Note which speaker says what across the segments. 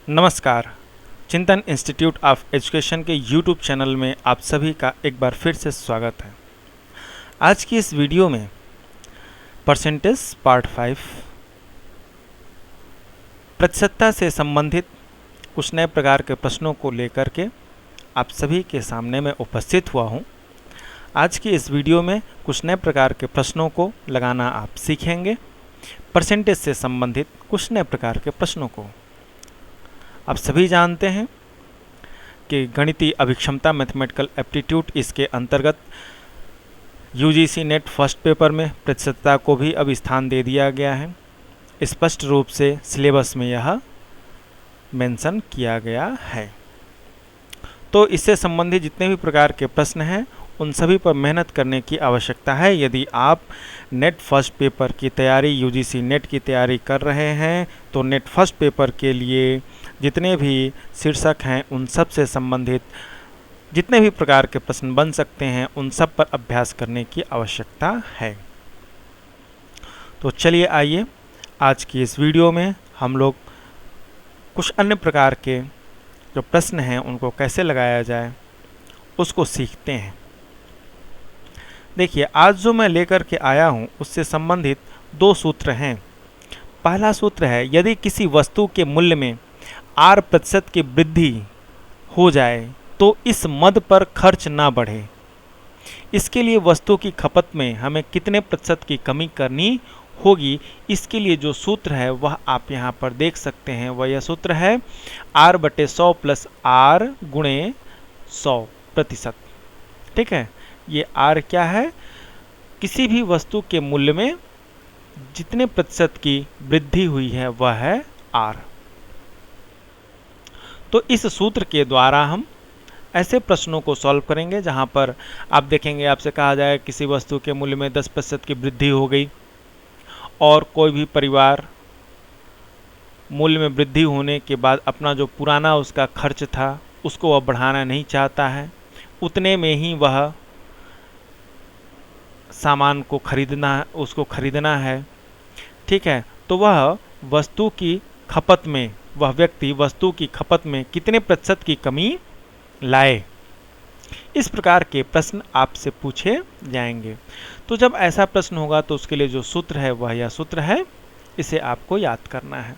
Speaker 1: नमस्कार। चिंतन institute of education के यूट्यूब चैनल में आप सभी का एक बार फिर से स्वागत है। आज की इस वीडियो में परसेंटेज पार्ट 5 प्रतिशतता से संबंधित कुछ नए प्रकार के प्रश्नों को लेकर के आप सभी के सामने मैं उपस्थित हुआ हूं। आज की इस वीडियो में कुछ नए प्रकार के प्रश्नों को लगाना आप सीखेंगे। परसेंटेज से संबंधित कुछ नए प्रकार के प्रश्नों को आप सभी जानते हैं कि गणितीय अभिक्षमता मैथमेटिकल एप्टीट्यूड इसके अंतर्गत यूजीसी नेट फर्स्ट पेपर में प्रतिशतता को भी अब स्थान दे दिया गया है। स्पष्ट रूप से सिलेबस में यह मेंशन किया गया है। तो इससे संबंधित जितने भी प्रकार के प्रश्न हैं उन सभी पर मेहनत करने की आवश्यकता है। यदि आप नेट फर्स्ट पेपर की तैयारी यूजीसी नेट की तैयारी कर रहे हैं तो नेट फर्स्ट पेपर के लिए जितने भी शीर्षक हैं उन सब से संबंधित जितने भी प्रकार के प्रश्न बन सकते हैं उन सब पर अभ्यास करने की आवश्यकता है। तो चलिए आइए आज की इस वीडियो में हम लोग कुछ अन्य प्रकार के जो प्रश्न हैं उनको कैसे लगाया जाए उसको सीखते हैं। देखिए, आज जो मैं लेकर के आया हूँ उससे संबंधित दो सूत्र हैं। पहला सूत्र है, यदि किसी वस्तु के मूल्य में R% की वृद्धि हो जाए तो इस मद पर खर्च ना बढ़े। इसके लिए वस्तु की खपत में हमें कितने प्रतिशत की कमी करनी होगी। इसके लिए जो सूत्र है वह आप यहाँ पर देख सकते हैं। वह यह सूत्र है R/100 प्लस R गुणे 100%। ठीक है, ये R क्या है? किसी भी वस्तु के मूल्य में जितने प्रतिशत की वृद्धि हुई है वह है R। तो इस सूत्र के द्वारा हम ऐसे प्रश्नों को सॉल्व करेंगे जहां पर आप देखेंगे आपसे कहा जाए किसी वस्तु के मूल्य में 10% की वृद्धि हो गई और कोई भी परिवार मूल्य में वृद्धि होने के बाद अपना जो पुराना उसका खर्च था उसको वह बढ़ाना नहीं चाहता है, उतने में ही वह सामान को खरीदना है। ठीक है, तो वह वस्तु की खपत में वह व्यक्ति वस्तु की खपत में कितने प्रतिशत की कमी लाए। इस प्रकार के प्रश्न आपसे पूछे जाएंगे। तो जब ऐसा प्रश्न होगा तो उसके लिए जो सूत्र है वह यह सूत्र है, इसे आपको याद करना है।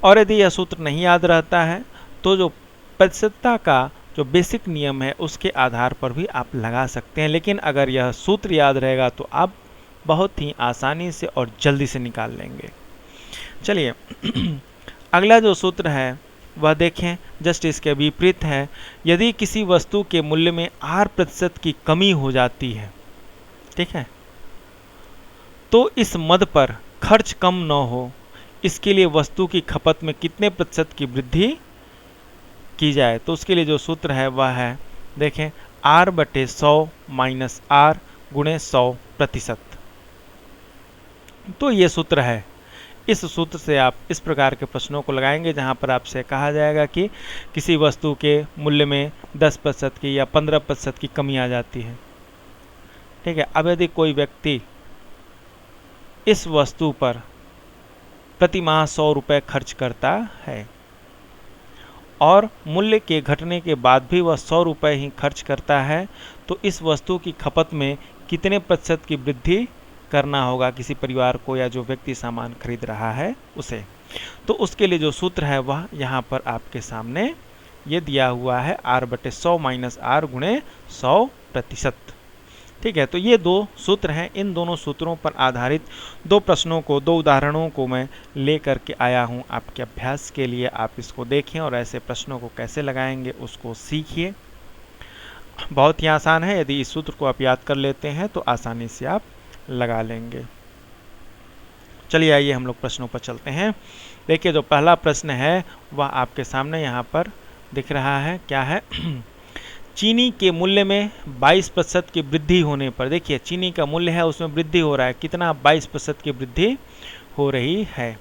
Speaker 1: और यदि यह सूत्र नहीं याद रहता है तो जो प्रतिशतता का जो बेसिक नियम है उसके आधार पर भी आप लगा सकते हैं, लेकिन अगर यह सूत्र याद रहेगा तो आप बहुत ही आसानी से और जल्दी से निकाल लेंगे। चलिए अगला जो सूत्र है वह देखें, जस्ट इसके विपरीत है। यदि किसी वस्तु के मूल्य में R% की कमी हो जाती है, ठीक है, तो इस मद पर खर्च कम न हो, इसके लिए वस्तु की खपत में कितने प्रतिशत की वृद्धि की जाए। तो उसके लिए जो सूत्र है वह है, देखें, R/100 माइनस R गुणे 100%। तो ये सूत्र है। इस सूत्र से आप इस प्रकार के प्रश्नों को लगाएंगे जहां पर आपसे कहा जाएगा कि किसी वस्तु के मूल्य में 10% की या 15% की कमी आ जाती है। ठीक है, अब यदि कोई व्यक्ति इस वस्तु पर प्रति माह 100 रुपये खर्च करता है और मूल्य के घटने के बाद भी वह 100 रुपये ही खर्च करता है, तो इस वस्तु की खपत में कितने प्रतिशत की वृद्धि करना होगा किसी परिवार को या जो व्यक्ति सामान खरीद रहा है उसे। तो उसके लिए जो सूत्र है वह यहाँ पर आपके सामने ये दिया हुआ है, R/100 माइनस R गुणे 100%। ठीक है, तो ये दो सूत्र हैं। इन दोनों सूत्रों पर आधारित दो प्रश्नों को, दो उदाहरणों को मैं ले करके आया हूँ आपके अभ्यास के लिए। आप इसको देखें और ऐसे प्रश्नों को कैसे लगाएंगे उसको सीखिए। बहुत ही आसान है, यदि इस सूत्र को आप याद कर लेते हैं तो आसानी से आप लगा लेंगे। चलिए आइए हम लोग प्रश्नों पर चलते हैं। देखिए, जो पहला प्रश्न है वह आपके सामने यहाँ पर दिख रहा है। क्या है? चीनी के मूल्य में 22% की वृद्धि होने पर, देखिए चीनी का मूल्य है उसमें वृद्धि हो रहा है, कितना? 22% की वृद्धि हो रही है।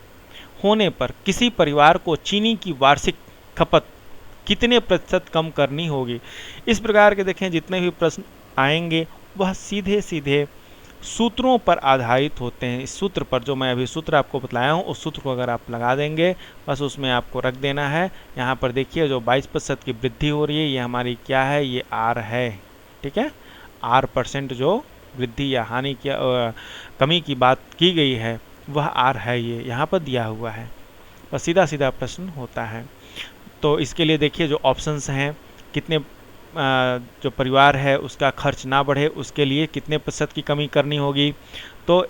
Speaker 1: होने पर किसी परिवार को चीनी की वार्षिक खपत कितने प्रतिशत कम करनी होगी। इस प्रकार के देखें जितने भी प्रश्न आएंगे वह सीधे सीधे सूत्रों पर आधारित होते हैं। इस सूत्र पर, जो मैं अभी सूत्र आपको बतलाया हूँ, उस सूत्र को अगर आप लगा देंगे, बस उसमें आपको रख देना है। यहाँ पर देखिए जो 22% की वृद्धि हो रही है, ये हमारी क्या है, ये आर है। ठीक है, R% जो वृद्धि या हानि की कमी की बात की गई है, वह आर है, ये यहाँ पर दिया हुआ है। बस सीधा सीधा प्रश्न होता है। तो इसके लिए देखिए जो ऑप्शंस हैं, कितने जो परिवार है उसका खर्च ना बढ़े, उसके लिए कितने प्रतिशत की कमी करनी होगी। तो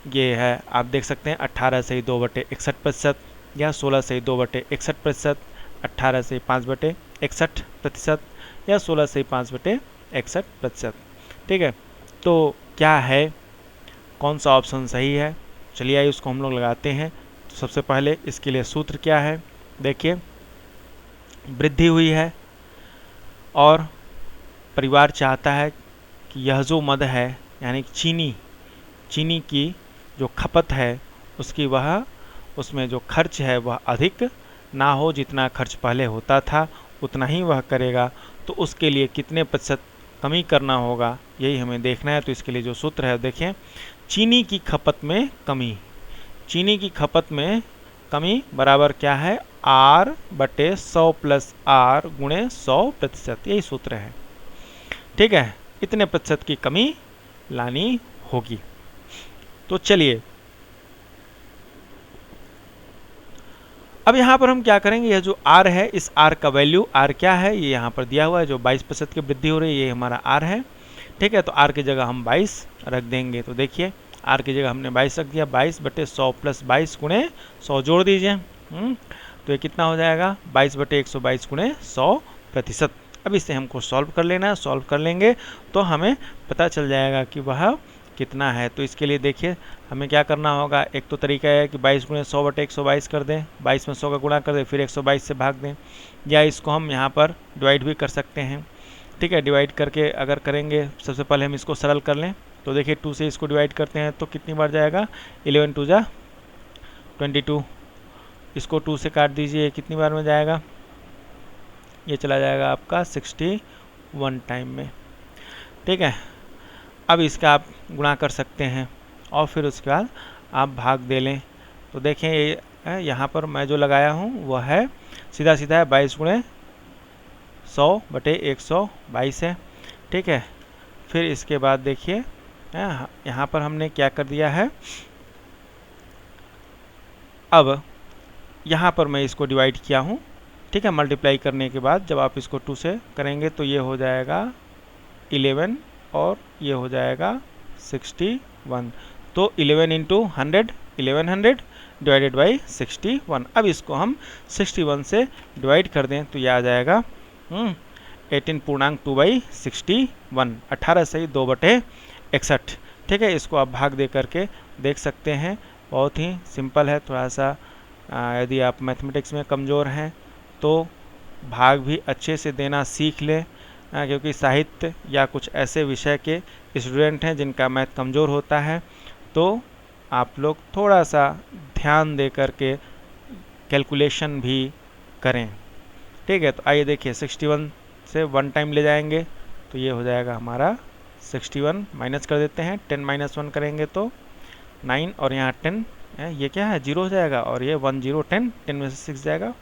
Speaker 1: ये है, आप देख सकते हैं 18 से 2/61%, या 16 से 2/61%, 18 से 5/61%, या 16 से 5/61%। ठीक है, तो क्या है, कौन सा ऑप्शन सही है, चलिए आइए उसको हम लोग लगाते हैं। तो सबसे पहले इसके लिए सूत्र क्या है, देखिए वृद्धि हुई है और परिवार चाहता है कि यह जो मद है, यानी चीनी की जो खपत है उसमें जो खर्च है वह अधिक ना हो, जितना खर्च पहले होता था उतना ही वह करेगा। तो उसके लिए कितने प्रतिशत कमी करना होगा, यही हमें देखना है। तो इसके लिए जो सूत्र है देखें, चीनी की खपत में कमी, चीनी की खपत में कमी बराबर क्या है, R/100 + R × 100%, यही सूत्र है। ठीक है, इतने प्रतिशत की कमी लानी होगी। तो चलिए अब यहाँ पर हम क्या करेंगे, यह जो R है, इस R का वैल्यू, R क्या है, ये यहाँ पर दिया हुआ है, जो 22% की वृद्धि हो रही है, ये हमारा R है। ठीक है, तो R की जगह हम 22 रख देंगे। तो देखिए R की जगह हमने 22 रख दिया, 22/100 + 22 × 100 जोड़ दीजिए। तो ये कितना हो जाएगा, 22/122 × 100%। अब इसे हमको सॉल्व कर लेना है, सॉल्व कर लेंगे तो हमें पता चल जाएगा कि वह कितना है। तो इसके लिए देखिए हमें क्या करना होगा, एक तो तरीका है कि 22 × 100/122 कर दें, 22 में 100 का गुणा कर दें, फिर 122 से भाग दें, या इसको हम यहाँ पर डिवाइड भी कर सकते हैं। ठीक है, डिवाइड करके अगर करेंगे, सबसे पहले हम इसको सरल कर लें। तो देखिए 2 से इसको डिवाइड करते हैं तो कितनी बार जाएगा, 11 2 जा 22, इसको 2 से काट दीजिए, कितनी बार में जाएगा, ये चला जाएगा आपका 61 टाइम में। ठीक है, अब इसका आप गुणा कर सकते हैं और फिर उसके बाद आप भाग दे लें। तो देखें ये यहाँ पर मैं जो लगाया हूँ वह है सीधा सीधा है, 22 × 100/122 है। ठीक है, फिर इसके बाद देखिए यहाँ पर हमने क्या कर दिया है, अब यहाँ पर मैं इसको डिवाइड किया हूँ। ठीक है, मल्टीप्लाई करने के बाद जब आप इसको 2 से करेंगे तो ये हो जाएगा 11 और ये हो जाएगा 61। तो 11 × 100 1100 डिवाइडेड बाई 61। अब इसको हम 61 से डिवाइड कर दें तो यह आ जाएगा 18.2/61, 18 से 2/61। ठीक है, इसको आप भाग दे करके देख सकते हैं, बहुत ही सिंपल है। थोड़ा सा यदि आप मैथमेटिक्स में कमज़ोर हैं तो भाग भी अच्छे से देना सीख लें, क्योंकि साहित्य या कुछ ऐसे विषय के स्टूडेंट हैं जिनका मैथ कमज़ोर होता है, तो आप लोग थोड़ा सा ध्यान दे करके कैलकुलेशन भी करें। ठीक है, तो आइए देखिए 61 से 1 टाइम ले जाएंगे तो ये हो जाएगा हमारा 61, माइनस कर देते हैं, 10 - 1 करेंगे तो 9, और यहाँ 10 ये क्या है, 0 हो जाएगा, और ये 1 0 10, 10 में से 6 जाएगा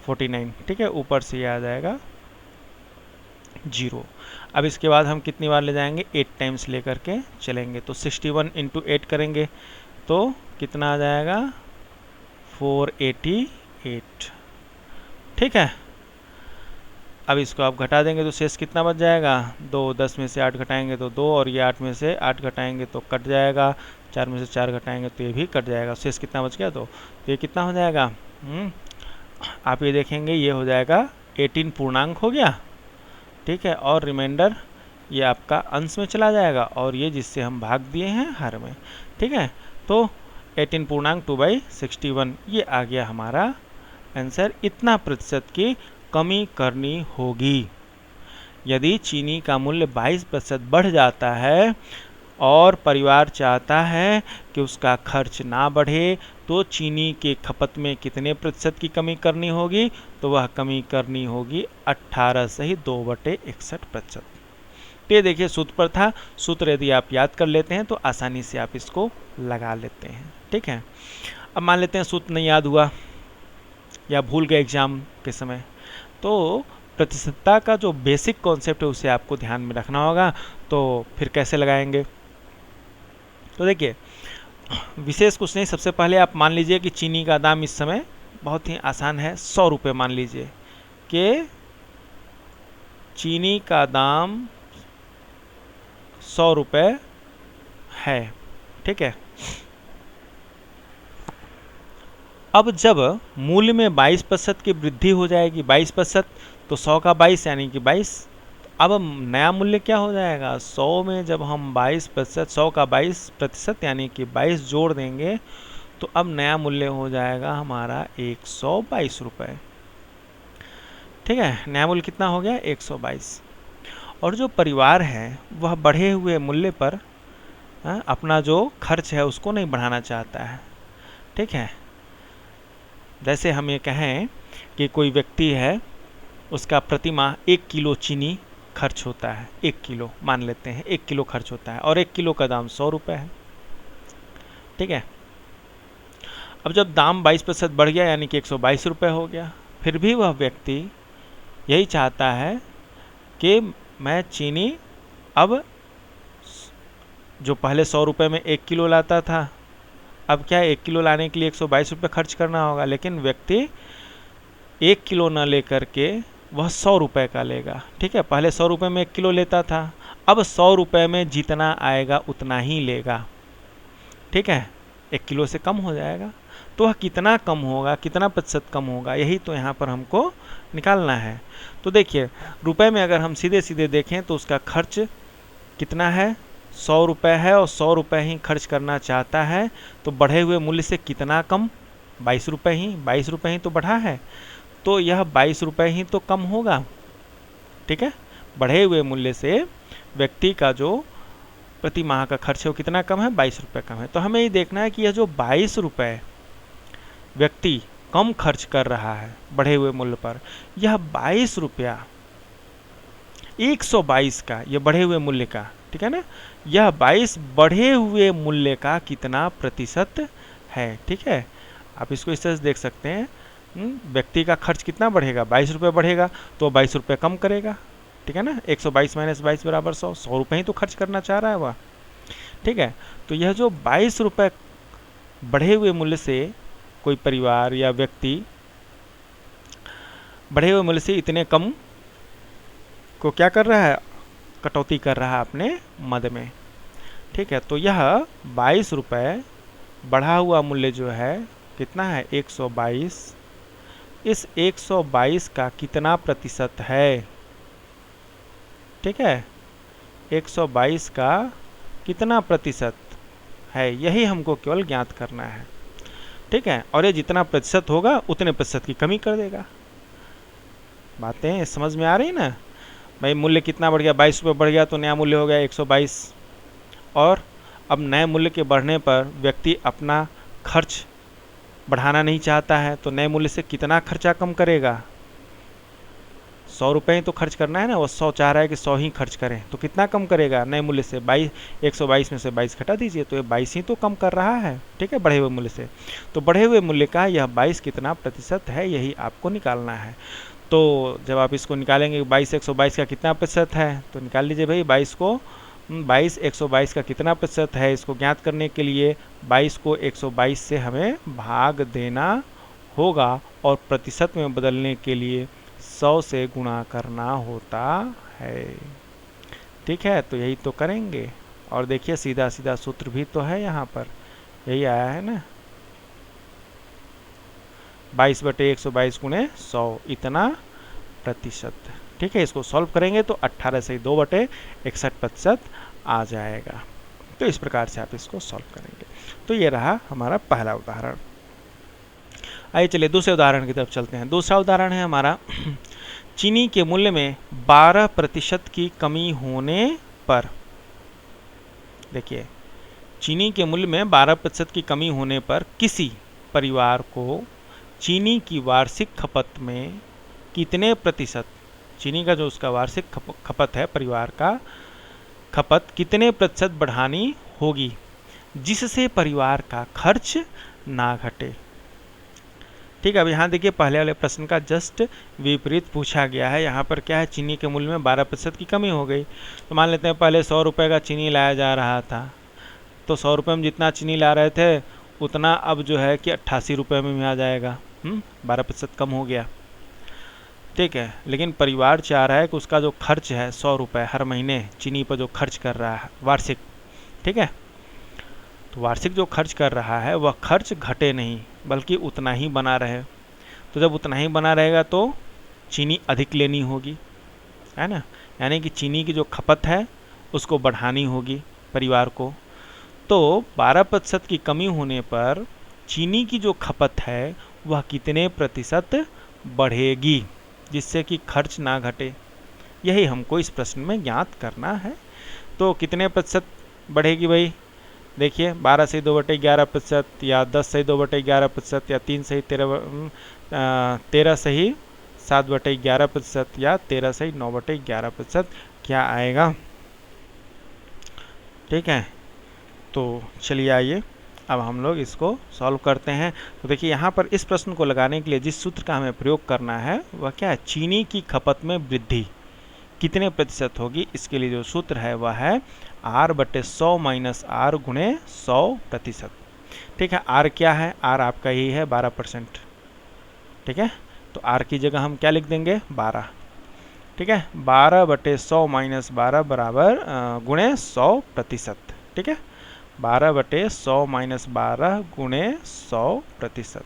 Speaker 1: 49। ठीक है, ऊपर से ये आ जाएगा 0। अब इसके बाद हम कितनी बार ले जाएंगे, 8 टाइम्स ले करके चलेंगे। तो 61 × 8 करेंगे तो कितना आ जाएगा, 488। ठीक है, अब इसको आप घटा देंगे तो शेष कितना बच जाएगा, 2, 10 में से 8 घटाएंगे तो 2, और ये 8 में से 8 घटाएंगे तो कट जाएगा, 4 में से 4 घटाएंगे तो ये भी कट जाएगा, शेष कितना बच गया, तो ये कितना हो जाएगा, आप ये देखेंगे ये हो जाएगा 18 पूर्णांक हो गया। ठीक है, और रिमाइंडर ये आपका अंश में चला जाएगा, और ये जिससे हम भाग दिए हैं हर में। ठीक है, तो 18.2/61 ये आ गया हमारा आंसर। इतना प्रतिशत की कमी करनी होगी। यदि चीनी का मूल्य 22% बढ़ जाता है और परिवार चाहता है कि उसका खर्च ना बढ़े, तो चीनी के खपत में कितने प्रतिशत की कमी करनी होगी, तो वह कमी करनी होगी 18 से 2/61%। तो ये देखिए सूत्र पर था, सूत्र यदि आप याद कर लेते हैं तो आसानी से आप इसको लगा लेते हैं। ठीक है, अब मान लेते हैं सूत्र नहीं याद हुआ या भूल गए एग्जाम के समय, तो प्रतिशतता का जो बेसिक कॉन्सेप्ट है उसे आपको ध्यान में रखना होगा। तो फिर कैसे लगाएंगे, तो देखिए विशेष कुछ नहीं, सबसे पहले आप मान लीजिए कि चीनी का दाम इस समय बहुत ही आसान है, 100 रुपये मान लीजिए कि चीनी का दाम 100 रुपये है। ठीक है, अब जब मूल्य में 22% की वृद्धि हो जाएगी, 22%, तो 100 का 22 यानी कि 22, अब नया मूल्य क्या हो जाएगा, 100 में जब हम 22%, 100 का 22% यानी कि 22 जोड़ देंगे तो अब नया मूल्य हो जाएगा हमारा 122 रुपये। ठीक है, नया मूल्य कितना हो गया, 122। और जो परिवार है वह बढ़े हुए मूल्य पर अपना जो खर्च है उसको नहीं बढ़ाना चाहता है। ठीक है, जैसे हम ये कहें कि कोई व्यक्ति है, उसका प्रति माह 1 किलो चीनी खर्च होता है, 1 किलो मान लेते हैं 1 किलो खर्च होता है और 1 किलो का दाम 100 रुपये है। ठीक है, अब जब दाम 22% बढ़ गया यानी कि 122 रुपये हो गया, फिर भी वह व्यक्ति यही चाहता है कि मैं चीनी अब जो पहले 100 रुपये में 1 किलो लाता था, अब क्या 1 किलो लाने के लिए 122 रुपये खर्च करना होगा, लेकिन व्यक्ति 1 किलो न लेकर के वह 100 रुपये का लेगा। ठीक है, पहले 100 रुपये में 1 किलो लेता था, अब 100 रुपये में जितना आएगा उतना ही लेगा। ठीक है, 1 किलो से कम हो जाएगा, तो वह कितना कम होगा, कितना प्रतिशत कम होगा, यही तो यहाँ पर हमको निकालना है। तो देखिए रुपए में अगर हम सीधे सीधे देखें तो उसका खर्च कितना है, 100 रुपये है और 100 रुपये ही खर्च करना चाहता है, तो बढ़े हुए मूल्य से कितना कम, 22 रुपये ही, 22 रुपये ही तो बढ़ा है, तो यह 22 रुपये ही तो कम होगा। ठीक है, बढ़े हुए मूल्य से व्यक्ति का जो प्रति माह का खर्च है वो कितना कम है, 22 रुपये कम है। तो हमें ये देखना है कि यह जो 22 रुपये व्यक्ति कम खर्च कर रहा है बढ़े हुए मूल्य पर, यह 22 रुपया 122 का, यह बढ़े हुए मूल्य का, ठीक है ना, यह 22 बढ़े हुए मूल्य का कितना प्रतिशत है। ठीक है, आप इसको इस तरह से देख सकते हैं, व्यक्ति का खर्च कितना बढ़ेगा, 22 रुपये बढ़ेगा तो 22 रुपये कम करेगा। ठीक है ना, 122 माइनस 22 बराबर 100, 100 रुपये ही तो खर्च करना चाह रहा है वह। ठीक है, तो यह जो 22 रुपये बढ़े हुए मूल्य से कोई परिवार या व्यक्ति बढ़े हुए मूल्य से इतने कम को क्या कर रहा है, कटौती कर रहा है अपने मद में। ठीक है, तो यह 22 रुपये बढ़ा हुआ मूल्य जो है कितना है, 122, इस 122 का कितना प्रतिशत है। ठीक है, 122 का कितना प्रतिशत है, यही हमको केवल ज्ञात करना है। ठीक है, और ये जितना प्रतिशत होगा उतने प्रतिशत की कमी कर देगा। बातें समझ में आ रही ना भाई, मूल्य कितना बढ़ गया, 22 रुपये बढ़ गया तो नया मूल्य हो गया 122, और अब नए मूल्य के बढ़ने पर व्यक्ति अपना खर्च बढ़ाना नहीं चाहता है, तो नए मूल्य से कितना खर्चा कम करेगा, 100 रुपये ही तो खर्च करना है ना, वो 100 चाह रहा है कि 100 ही खर्च करें, तो कितना कम करेगा नए मूल्य से, 122 में से 22 घटा दीजिए तो ये 22 ही तो कम कर रहा है। ठीक है, बढ़े हुए मूल्य से, तो बढ़े हुए मूल्य का यह 22 कितना प्रतिशत है, यही आपको निकालना है। तो जब आप इसको निकालेंगे 22 122 का कितना प्रतिशत है, तो निकाल लीजिए भाई 22 122 का कितना प्रतिशत है, इसको ज्ञात करने के लिए 22 को 122 से हमें भाग देना होगा और प्रतिशत में बदलने के लिए 100 से गुणा करना होता है। ठीक है, तो यही तो करेंगे, और देखिए सीधा सीधा सूत्र भी तो है यहाँ पर, यही आया है ना, 22/122 गुणे 100 इतना प्रतिशत। ठीक है, इसको सॉल्व करेंगे तो 18 से 2/61% आ जाएगा। तो इस प्रकार से आप इसको सॉल्व करेंगे। तो ये रहा हमारा पहला उदाहरण। आइए चलिए दूसरे उदाहरण की तरफ चलते हैं। दूसरा उदाहरण है हमारा चीनी के मूल्य में 12% की कमी होने पर। देखिए, चीनी के मूल्य में 12% की कमी होने पर किसी परिवार को चीनी की वार्षिक खपत में कितने प्रतिशत, चीनी का जो उसका वार्षिक खपत है परिवार का, खपत कितने प्रतिशत बढ़ानी होगी जिससे परिवार का खर्च ना घटे। ठीक है, अब यहाँ देखिए पहले वाले प्रश्न का जस्ट विपरीत पूछा गया है। यहाँ पर क्या है, चीनी के मूल्य में 12% की कमी हो गई। तो मान लेते हैं पहले 100 रुपये का चीनी लाया जा रहा था, तो 100 रुपये में जितना चीनी ला रहे थे उतना अब जो है कि 88 रुपये में आ जाएगा। 12% कम हो गया। ठीक है, लेकिन परिवार चाह रहा है कि उसका जो खर्च है 100 रुपये हर महीने चीनी पर जो खर्च कर रहा है वार्षिक, ठीक है, तो वार्षिक जो खर्च कर रहा है वह खर्च घटे नहीं बल्कि उतना ही बना रहे। तो जब उतना ही बना रहेगा तो चीनी अधिक लेनी होगी, है ना, यानी कि चीनी की जो खपत है उसको बढ़ानी होगी परिवार को। तो 12% की कमी होने पर चीनी की जो खपत है वह कितने प्रतिशत बढ़ेगी जिससे कि खर्च ना घटे, यही हमको इस प्रश्न में ज्ञात करना है। तो कितने प्रतिशत बढ़ेगी भाई, देखिए 12 से 2/11% या 10 से 2/11% या 3 से 13 से ही 7/11% या 13 से 9/11% क्या आएगा। ठीक है, तो चलिए आइए अब हम लोग इसको सॉल्व करते हैं। तो देखिए यहाँ पर इस प्रश्न को लगाने के लिए जिस सूत्र का हमें प्रयोग करना है वह क्या है, चीनी की खपत में वृद्धि कितने प्रतिशत होगी, इसके लिए जो सूत्र है वह है R/100 माइनस R गुणे 100%। ठीक है, R क्या है, R आपका ही है 12%। ठीक है, तो R की जगह हम क्या लिख देंगे 12। ठीक है, 12/100 माइनस 12 बराबर गुणे 100%। ठीक है, 12/100 माइनस 12 गुणे 100%।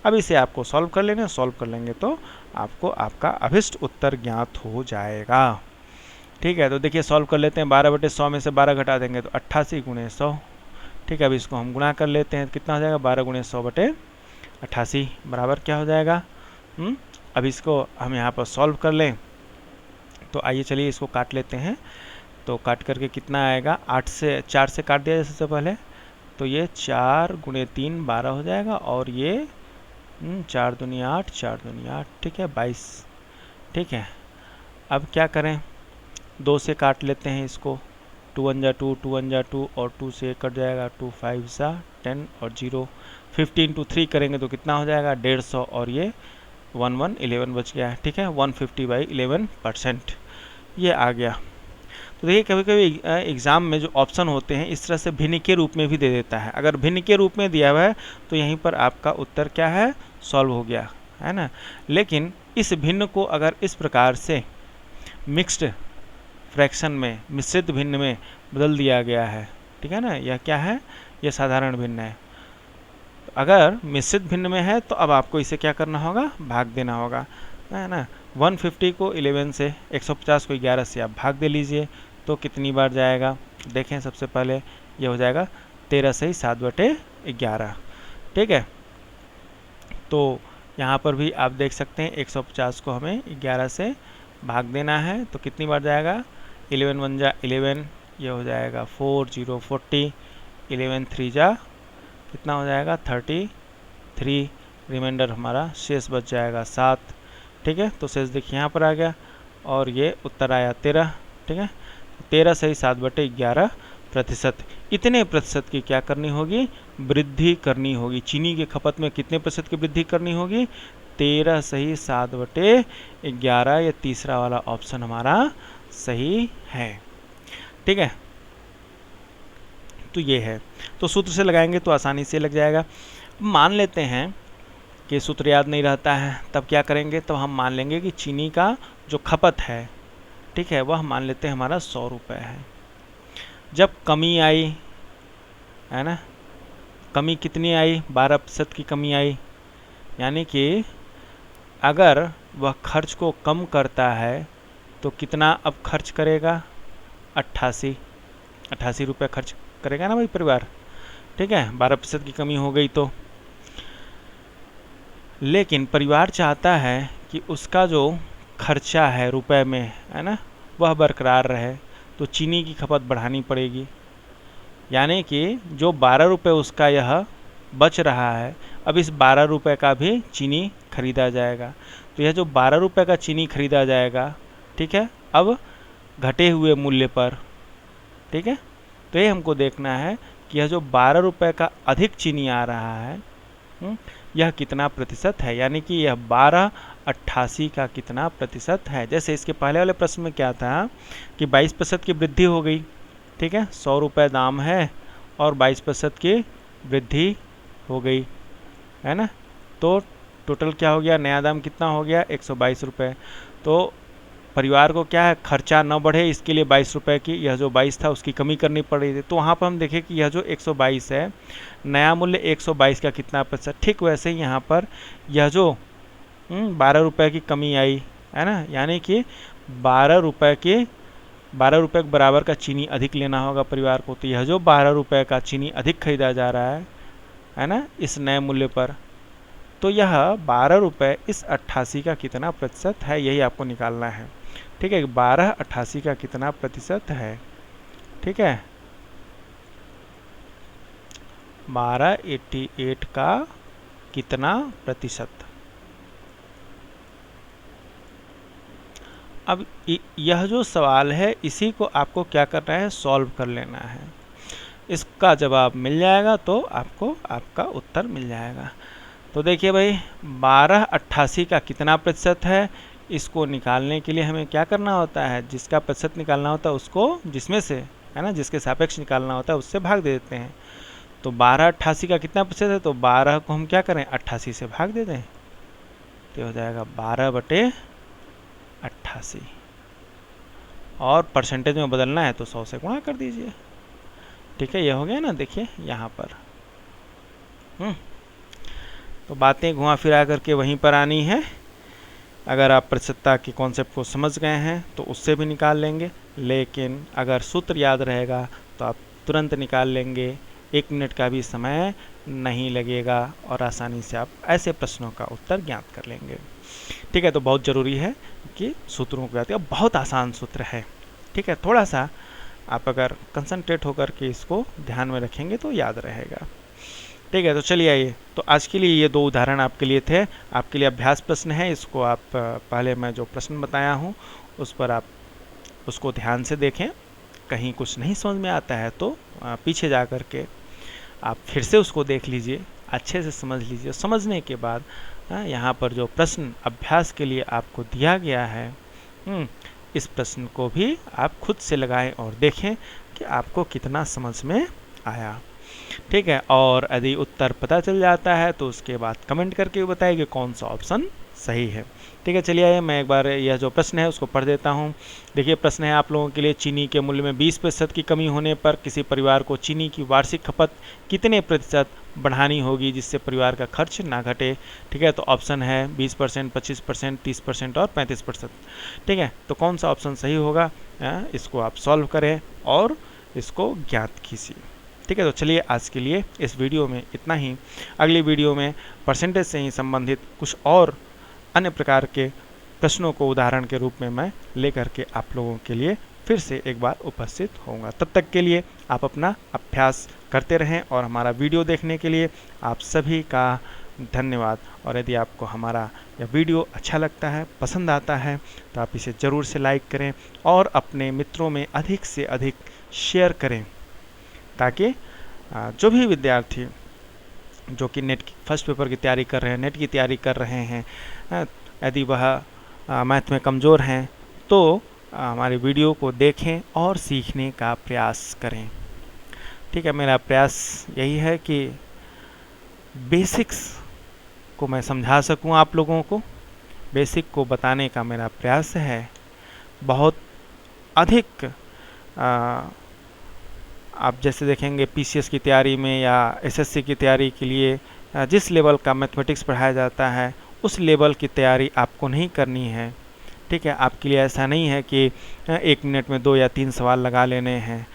Speaker 1: अब इसे आपको सॉल्व कर लेना, सॉल्व कर लेंगे तो आपको आपका अभिष्ट उत्तर ज्ञात हो जाएगा। ठीक है, तो देखिए सॉल्व कर लेते हैं। 12/100 में से 12 घटा देंगे तो 88 गुणे 100। ठीक है, अब इसको हम गुणा कर लेते हैं, कितना हो जाएगा 12 गुणे 100/88 बराबर क्या हो जाएगा। अब इसको हम यहाँ पर सॉल्व कर लें तो आइए चलिए इसको काट लेते हैं। तो काट करके कितना आएगा, 4 से काट दिया सबसे पहले, तो ये 4 गुणे 3 12 हो जाएगा और ये 4 दूनी 8 4 दूनी 8। ठीक है, 22। ठीक है, अब क्या करें, 2 से काट लेते हैं इसको, 2 1 जा 2 2 1 जा 2 और 2 से कट जाएगा, 2 5 जा 10 और 0 15 to 3 करेंगे तो कितना हो जाएगा 150 और ये 1 1 11 बच गया है। ठीक है, 150/11% ये आ गया। तो देखिए कभी कभी एग्ज़ाम में जो ऑप्शन होते हैं इस तरह से भिन्न के रूप में भी दे देता है। अगर भिन्न के रूप में दिया हुआ है तो यहीं पर आपका उत्तर क्या है, सॉल्व हो गया, है ना। लेकिन इस भिन्न को अगर इस प्रकार से मिक्स्ड फ्रैक्शन में, मिश्रित भिन्न में बदल दिया गया है, ठीक है ना, यह क्या है, यह साधारण भिन्न है। अगर मिश्रित भिन्न में है तो अब आपको इसे क्या करना होगा, भाग देना होगा, है ना। 150 को 11 से, 150 को 11 से आप भाग दे लीजिए तो कितनी बार जाएगा, देखें सबसे पहले ये हो जाएगा 13 से ही 7/11। ठीक है, तो यहाँ पर भी आप देख सकते हैं 150 को हमें 11 से भाग देना है तो कितनी बार जाएगा, 11 1 जा 11, ये हो जाएगा 4 0 40, 11 3 जा कितना हो जाएगा 33, रिमाइंडर हमारा शेष बच जाएगा 7। ठीक है, तो शेष देखिए यहाँ पर आ गया और ये उत्तर आया 13। ठीक है, 13 से ही 7/11%। इतने प्रतिशत की क्या करनी होगी, वृद्धि करनी होगी। चीनी की खपत में कितने प्रतिशत की वृद्धि करनी होगी, 13 से ही 7/11। ये तीसरा वाला ऑप्शन हमारा सही है। ठीक है, तो ये है, तो सूत्र से लगाएंगे तो आसानी से लग जाएगा। मान लेते हैं कि सूत्र याद नहीं रहता है, तब क्या करेंगे, तो हम मान लेंगे कि चीनी का जो खपत है, ठीक है, वह मान लेते हैं हमारा 100 रुपये है। जब कमी आई, है ना, कमी कितनी आई, 12% की कमी आई, यानी कि अगर वह खर्च को कम करता है तो कितना अब खर्च करेगा, 88 रुपये खर्च करेगा ना भाई परिवार। ठीक है, 12% की कमी हो गई तो, लेकिन परिवार चाहता है कि उसका जो खर्चा है रुपए में, है ना, वह बरकरार रहे, तो चीनी की खपत बढ़ानी पड़ेगी। यानी कि जो 12 रुपये उसका यह बच रहा है, अब इस 12 रुपये का भी चीनी खरीदा जाएगा। तो यह जो 12 रुपये का चीनी खरीदा जाएगा, ठीक है, अब घटे हुए मूल्य पर ठीक है, तो ये हमको देखना है कि यह जो 12 रुपये का अधिक चीनी आ रहा है यह कितना प्रतिशत है, यानी कि यह 12.88 का कितना प्रतिशत है। जैसे इसके पहले वाले प्रश्न में क्या था कि 22% की वृद्धि हो गई, ठीक है, 100 रुपये दाम है और 22% की वृद्धि हो गई, है ना, तो टोटल क्या हो गया, नया दाम कितना हो गया 122 रुपये। तो परिवार को क्या है, खर्चा न बढ़े इसके लिए 22 रुपये की, यह जो 22 था उसकी कमी करनी पड़ रही थी। तो वहाँ पर हम देखें कि यह जो 122 है, नया मूल्य 122 का कितना प्रतिशत, ठीक वैसे ही यहाँ पर यह जो 12 रुपये की कमी आई, है ना, यानी कि 12 रुपये के बराबर का चीनी अधिक लेना होगा परिवार को। तो यह जो 12 रुपये का चीनी अधिक खरीदा जा रहा है ना, इस नए मूल्य पर, तो यह 12 रुपये इस 88 का कितना प्रतिशत है, यही आपको निकालना है। ठीक है, 12.88 का कितना प्रतिशत है, ठीक है, 12.88 का कितना प्रतिशत। अब यह जो सवाल है इसी को आपको क्या करना है, सॉल्व कर लेना है। इसका जवाब मिल जाएगा तो आपको आपका उत्तर मिल जाएगा। तो देखिए भाई, 12.88 का कितना प्रतिशत है, इसको निकालने के लिए हमें क्या करना होता है, जिसका प्रतिशत निकालना होता है उसको जिसमें से, है ना, जिसके सापेक्ष निकालना होता है उससे भाग दे देते हैं। तो 12.88 का कितना प्रतिशत है, तो 12 को हम क्या करें 88 से भाग दे दें, तो हो जाएगा 12/88, और परसेंटेज में बदलना है तो 100 से गुणा कर दीजिए। ठीक है, ये हो गया ना, देखिए यहाँ पर तो बातें घुमा फिरा करके वहीं पर आनी है। अगर आप प्रतिशतता के कॉन्सेप्ट को समझ गए हैं तो उससे भी निकाल लेंगे, लेकिन अगर सूत्र याद रहेगा तो आप तुरंत निकाल लेंगे, 1 मिनट का भी समय नहीं लगेगा और आसानी से आप ऐसे प्रश्नों का उत्तर ज्ञात कर लेंगे। ठीक है, तो बहुत ज़रूरी है कि सूत्रों को याद करें, बहुत आसान सूत्र है। ठीक है, थोड़ा सा आप अगर कंसंट्रेट होकर के इसको ध्यान में रखेंगे तो याद रहेगा। ठीक है, तो चलिए आइए, तो आज के लिए ये 2 उदाहरण आपके लिए थे, आपके लिए अभ्यास प्रश्न है। इसको आप पहले मैं जो प्रश्न बताया हूँ उस पर आप उसको ध्यान से देखें, कहीं कुछ नहीं समझ में आता है तो पीछे जा कर के आप फिर से उसको देख लीजिए, अच्छे से समझ लीजिए। समझने के बाद यहाँ पर जो प्रश्न अभ्यास के लिए आपको दिया गया है, इस प्रश्न को भी आप खुद से लगाएं और देखें कि आपको कितना समझ में आया। ठीक है, और यदि उत्तर पता चल जाता है तो उसके बाद कमेंट करके बताइए कि कौन सा ऑप्शन सही है। ठीक है, चलिए मैं एक बार यह जो प्रश्न है उसको पढ़ देता हूँ। देखिए, प्रश्न है आप लोगों के लिए, चीनी के मूल्य में 20% की कमी होने पर किसी परिवार को चीनी की वार्षिक खपत कितने प्रतिशत बढ़ानी होगी जिससे परिवार का खर्च ना घटे। ठीक है, तो ऑप्शन है 20%, 25%, 30% और 35%। ठीक है, तो कौन सा ऑप्शन सही होगा, इसको आप सॉल्व करें और इसको ज्ञात कीजिए। ठीक है, तो चलिए आज के लिए इस वीडियो में इतना ही। अगली वीडियो में परसेंटेज से ही संबंधित कुछ और अन्य प्रकार के प्रश्नों को उदाहरण के रूप में मैं लेकर के आप लोगों के लिए फिर से एक बार उपस्थित होऊंगा। तब तक के लिए आप अपना अभ्यास करते रहें और हमारा वीडियो देखने के लिए आप सभी का धन्यवाद। और यदि आपको हमारा यह वीडियो अच्छा लगता है, पसंद आता है, तो आप इसे ज़रूर से लाइक करें और अपने मित्रों में अधिक से अधिक शेयर करें, ताकि जो भी विद्यार्थी जो कि नेट की फर्स्ट पेपर की तैयारी कर रहे हैं, नेट की तैयारी कर रहे हैं, यदि वह मैथ में कमज़ोर हैं तो हमारे वीडियो को देखें और सीखने का प्रयास करें। ठीक है, मेरा प्रयास यही है कि बेसिक्स को मैं समझा सकूं आप लोगों को, बेसिक को बताने का मेरा प्रयास है। बहुत अधिक आप जैसे देखेंगे पीसीएस की तैयारी में या एसएससी की तैयारी के लिए जिस लेवल का मैथमेटिक्स पढ़ाया जाता है उस लेवल की तैयारी आपको नहीं करनी है। ठीक है, आपके लिए ऐसा नहीं है कि 1 मिनट में 2 या 3 सवाल लगा लेने हैं,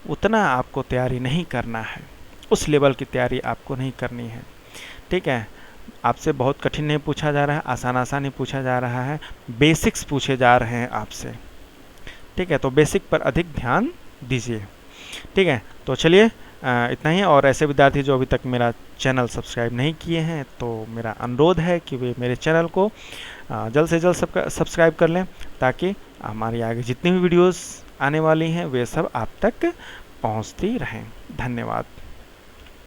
Speaker 1: उतना आपको तैयारी नहीं करना है, उस लेवल की तैयारी आपको नहीं करनी है। ठीक है, आपसे बहुत कठिन नहीं पूछा जा रहा है, आसान ही पूछा जा रहा है, बेसिक्स पूछे जा रहे हैं आपसे। ठीक है, तो बेसिक पर अधिक ध्यान दीजिए। ठीक है, तो चलिए इतना ही। और ऐसे विद्यार्थी जो अभी तक मेरा चैनल सब्सक्राइब नहीं किए हैं तो मेरा अनुरोध है कि वे मेरे चैनल को जल्द से जल्द सब्सक्राइब कर लें, ताकि हमारी आगे जितनी भी वीडियोस आने वाली हैं वे सब आप तक पहुंचती रहें। धन्यवाद।